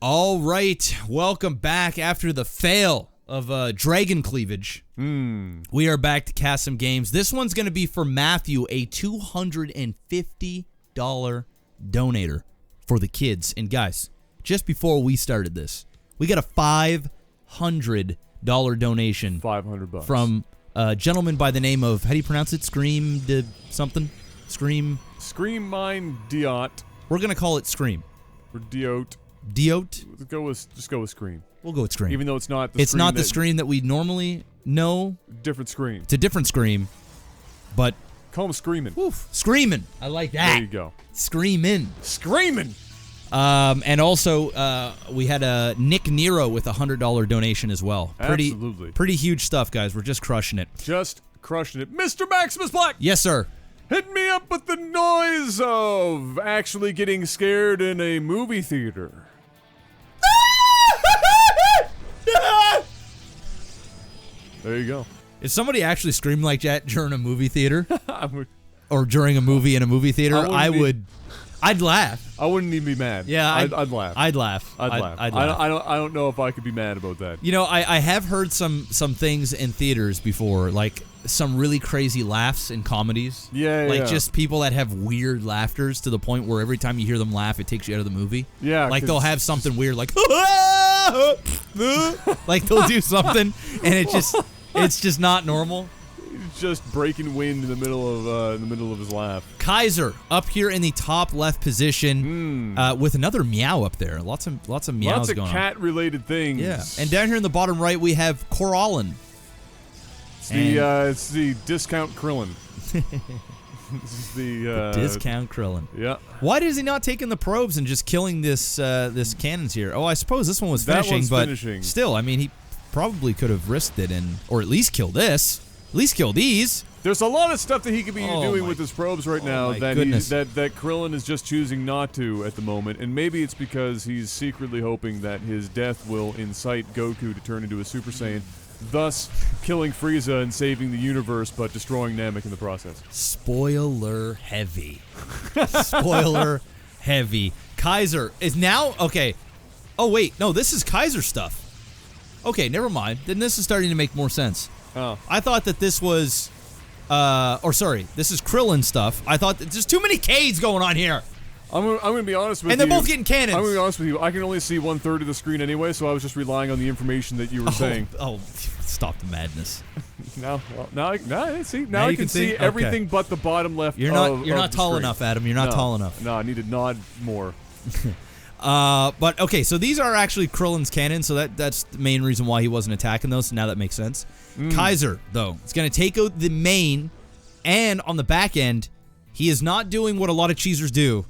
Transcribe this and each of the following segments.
All right, welcome back after the fail of Dragon Cleavage. We are back to cast some games. This one's going to be for Matthew, a $250 donator for the kids. And guys, just before we started this, we got a $500 donation. $500 from a gentleman by the name of, how do you pronounce it? Scream something? Scream Mine Diot. We're going to call it Scream. Or Diot. Diot? Just go with Scream. We'll go with Scream. Even though it's not the Scream that we normally know. Different Scream. It's a different Scream, but call him Screamin'. Screamin'. I like that. There you go. Screamin'. And also, we had a Nick Nero with a $100 donation as well. Absolutely. Pretty huge stuff, guys. We're just crushing it. Just crushing it. Mr. Maximus Black! Yes, sir. Hit me up with the noise of actually getting scared in a movie theater. There you go. If somebody actually screamed like that during a movie theater, or during a movie in a movie theater, I'd laugh. I wouldn't even be mad. Yeah, I'd laugh. I'd laugh. I don't know if I could be mad about that. You know, I have heard some things in theaters before, like some really crazy laughs in comedies. Yeah. Just people that have weird laughters to the point where every time you hear them laugh, it takes you out of the movie. Yeah. Like they'll have something weird, like like they'll do something, and it's just not normal. Just breaking wind in the middle of his laugh. Kaiser up here in the top left position with another meow up there. Lots of meows going on. Lots of cat-related things. Yeah, and down here in the bottom right we have Corallin. It's the discount Krillin. This is the discount Krillin. Yeah. Why is he not taking the probes and just killing this cannons here? Oh, I suppose this one was finishing, but still, I mean, he probably could have risked it or at least kill this. At least kill these. There's a lot of stuff that he could be doing with his probes right now that Krillin is just choosing not to at the moment, and maybe it's because he's secretly hoping that his death will incite Goku to turn into a Super Saiyan, thus killing Frieza and saving the universe, but destroying Namek in the process. Spoiler heavy. Spoiler heavy. Kaiser is now okay. Oh wait, no, this is Kaiser stuff. Okay, never mind. Then this is starting to make more sense. Oh. I thought that this was, this is Krillin stuff. I thought that there's too many K's going on here. I'm gonna be honest with you. And they're both getting cannons. I'm gonna be honest with you. I can only see 1/3 of the screen anyway, so I was just relying on the information that you were saying. Oh, stop the madness. Now I can see everything but the bottom left. You're not tall enough, Adam. You're not tall enough. No, I need to nod more. But okay, so these are actually Krillin's cannons, so that's the main reason why he wasn't attacking those. So now that makes sense. Kaiser, though, is going to take out the main, and on the back end, he is not doing what a lot of cheesers do,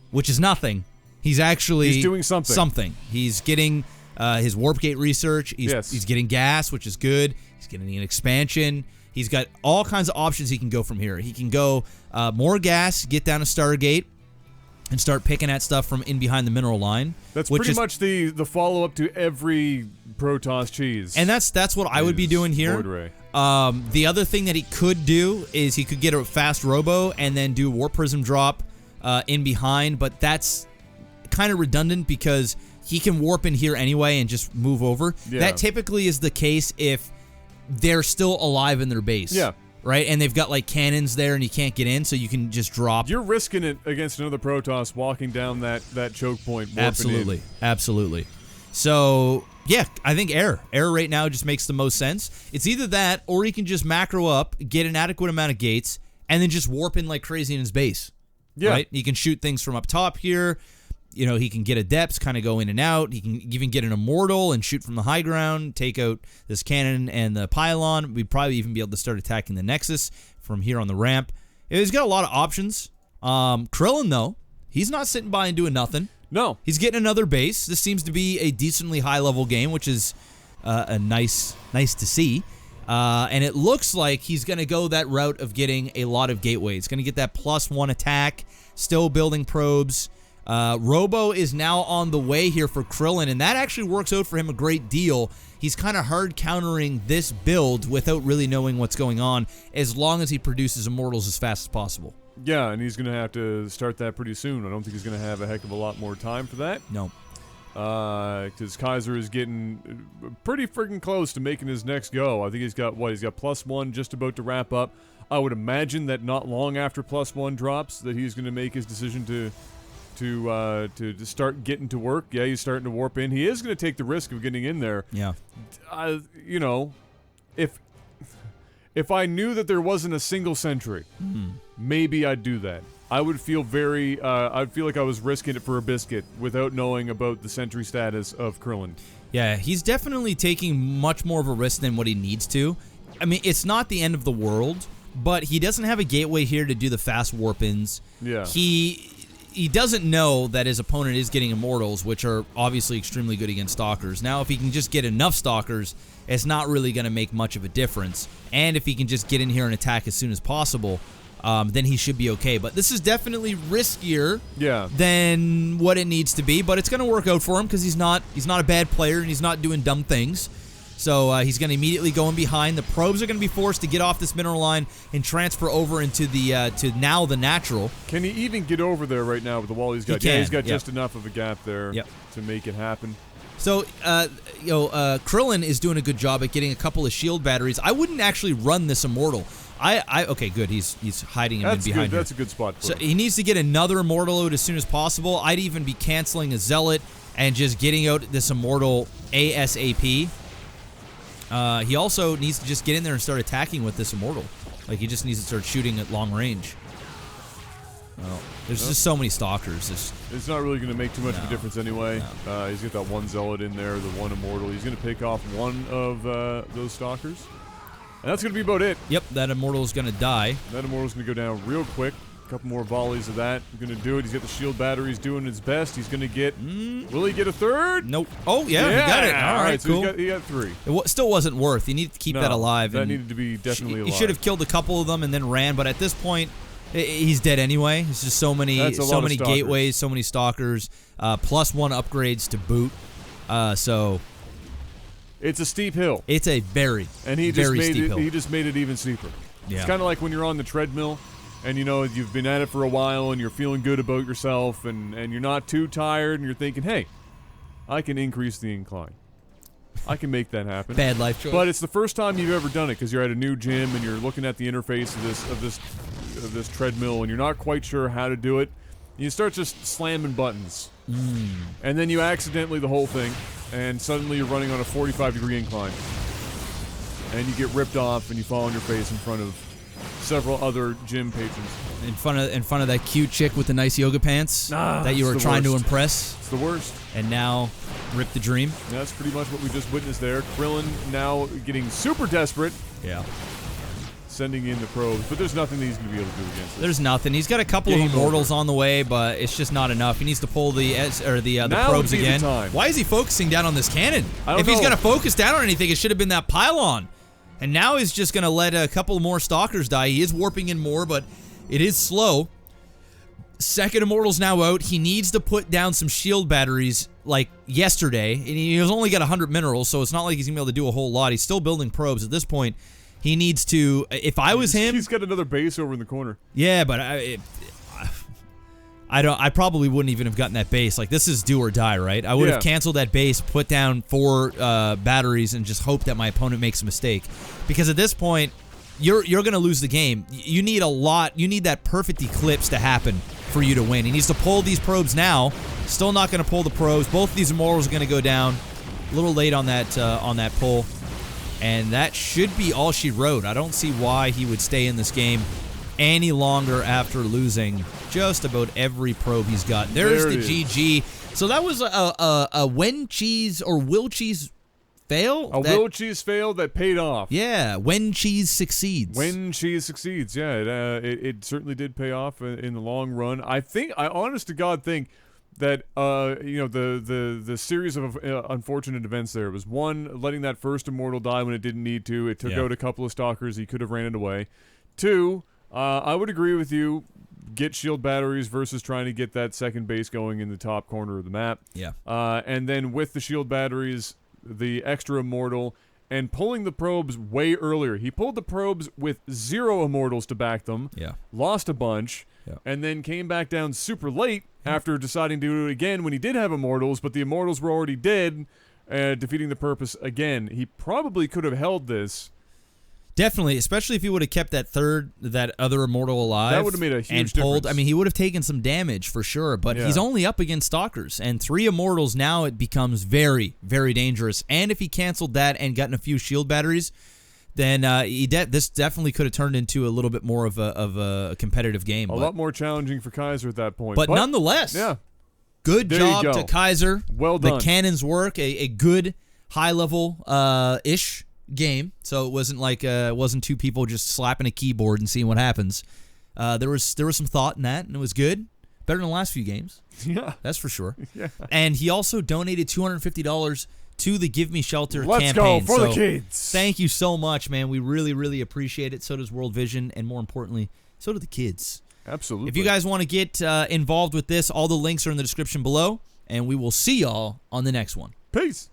which is nothing. He's doing something. He's getting his warp gate research. He's getting gas, which is good. He's getting an expansion. He's got all kinds of options he can go from here. He can go more gas, get down to Stargate, and start picking at stuff from in behind the mineral line. That's pretty much the follow-up to every Protoss cheese. And that's what I would be doing here. The other thing that he could do is he could get a fast robo and then do Warp Prism drop in behind, but that's kind of redundant because he can warp in here anyway and just move over. Yeah. That typically is the case if they're still alive in their base. Yeah. Right? And they've got like cannons there and you can't get in, so you can just drop. You're risking it against another Protoss walking down that choke point. Absolutely. Absolutely. So, yeah, I think air. Air right now just makes the most sense. It's either that or he can just macro up, get an adequate amount of gates, and then just warp in like crazy in his base. Yeah. Right? He can shoot things from up top here. You know, he can get adepts, kind of go in and out. He can even get an immortal and shoot from the high ground, take out this cannon and the pylon. We'd probably even be able to start attacking the Nexus from here on the ramp. He's got a lot of options. Krillin, though, he's not sitting by and doing nothing. No. He's getting another base. This seems to be a decently high-level game, which is a nice to see. And it looks like he's going to go that route of getting a lot of gateways. Going to get that +1 attack, still building probes. Robo is now on the way here for Krillin, and that actually works out for him a great deal. He's kind of hard countering this build without really knowing what's going on, as long as he produces immortals as fast as possible. Yeah, and he's going to have to start that pretty soon. I don't think he's going to have a heck of a lot more time for that. No. because Kaiser is getting pretty freaking close to making his next go. I think he's got +1 just about to wrap up. I would imagine that not long after +1 drops that he's going to make his decision to start getting to work. Yeah, he's starting to warp in. He is going to take the risk of getting in there. Yeah. You know, if I knew that there wasn't a single sentry, maybe I'd do that. I would feel I'd feel like I was risking it for a biscuit without knowing about the sentry status of Krillin. Yeah, he's definitely taking much more of a risk than what he needs to. I mean, it's not the end of the world, but he doesn't have a gateway here to do the fast warp-ins. Yeah. He doesn't know that his opponent is getting immortals, which are obviously extremely good against stalkers. Now, if he can just get enough stalkers, it's not really going to make much of a difference. And if he can just get in here and attack as soon as possible, then he should be okay. But this is definitely riskier than what it needs to be. But it's going to work out for him because he's not a bad player and he's not doing dumb things. So he's going to immediately go in behind. The probes are going to be forced to get off this mineral line and transfer over into the to now the natural. Can he even get over there right now with the wall he's got? He's got just enough of a gap there to make it happen. So, Krillin is doing a good job at getting a couple of shield batteries. I wouldn't actually run this immortal. Okay, good. He's hiding him in behind. That's a good spot for him. So he needs to get another immortal out as soon as possible. I'd even be canceling a zealot and just getting out this immortal ASAP. He also needs to just get in there and start attacking with this immortal. Like, he just needs to start shooting at long range. Well, there's just so many stalkers. It's not really going to make too much of a difference anyway. No. He's got that one zealot in there, the one immortal. He's going to pick off one of those stalkers. And that's going to be about it. Yep, that immortal is going to die. That immortal's going to go down real quick. A couple more volleys of that. Going to do it. He's got the shield batteries doing his best. He's going to get... Will he get a third? Nope. Oh, yeah, he got it. All right, so cool. He got 3. It still wasn't worth. He needed to keep that alive. That needed to be definitely alive. He should have killed a couple of them and then ran, but at this point... He's dead anyway. It's just so many gateways, so many stalkers, +1 upgrades to boot. So it's a steep hill. It's a very steep hill. He just made it even steeper. Yeah. It's kind of like when you're on the treadmill, and you know you've been at it for a while, and you're feeling good about yourself, and you're not too tired, and you're thinking, hey, I can increase the incline. I can make that happen. Bad life choice. But it's the first time you've ever done it because you're at a new gym and you're looking at the interface of this treadmill and you're not quite sure how to do it. You start just slamming buttons. And then you accidentally the whole thing, and suddenly you're running on a 45-degree incline. And you get ripped off and you fall on your face in front of several other gym patrons. In front of that cute chick with the nice yoga pants that you were trying to impress. It's the worst. And now, rip the dream. That's pretty much what we just witnessed there. Krillin now getting super desperate. Yeah. Sending in the probes, but there's nothing that he's going to be able to do against this. There's nothing. He's got a couple of immortals on the way, but it's just not enough. He needs to pull the probes again. Why is he focusing down on this cannon? If he's going to focus down on anything, it should have been that pylon. And now he's just going to let a couple more stalkers die. He is warping in more, but it is slow. Second immortal's now out. He needs to put down some shield batteries like yesterday. And he's only got 100 minerals, so it's not like he's going to be able to do a whole lot. He's still building probes at this point. He needs to, if I was him... He's got another base over in the corner. Yeah, but I probably wouldn't even have gotten that base. Like, this is do or die, right? I would have canceled that base, put down 4 batteries, and just hope that my opponent makes a mistake. Because at this point, you're going to lose the game. You need a lot. You need that perfect eclipse to happen for you to win. He needs to pull these probes now. Still not going to pull the probes. Both of these immortals are going to go down. A little late on that pull. And that should be all she wrote. I don't see why he would stay in this game any longer after losing just about every probe he's got. There's the GG. So that was a when cheese or will cheese fail? Will cheese fail that paid off. Yeah, when cheese succeeds. When cheese succeeds, yeah. It certainly did pay off in the long run. I honest to God think that the series of unfortunate events there was, one, letting that first immortal die when it didn't need to. It took out a couple of stalkers. He could have ran it away. 2, I would agree with you. Get shield batteries versus trying to get that second base going in the top corner of the map. Yeah. And then with the shield batteries, the extra immortal, and pulling the probes way earlier. He pulled the probes with 0 immortals to back them. Yeah. Lost a bunch. Yeah. And then came back down super late after deciding to do it again when he did have Immortals, but the Immortals were already dead, defeating the purpose again. He probably could have held this. Definitely, especially if he would have kept that other Immortal alive. That would have made a huge difference. I mean, he would have taken some damage for sure, but he's only up against Stalkers. And 3 Immortals, now it becomes very, very dangerous. And if he canceled that and gotten a few shield batteries, then this definitely could have turned into a little bit more of a competitive game. A lot more challenging for Kaiser at that point. But nonetheless, good job to Kaiser. Well done. The cannons work. A good high-level ish game, so it wasn't like it wasn't 2 people just slapping a keyboard and seeing what happens. There was some thought in that, and it was good. Better than the last few games. Yeah, that's for sure. Yeah, and he also donated $250 to the Give Me Shelter Let's campaign. Go for the kids. Thank you so much, man. We really, really appreciate it. So does World Vision, and more importantly, so do the kids. Absolutely. If you guys want to get involved with this, all the links are in the description below, and we will see y'all on the next one. Peace.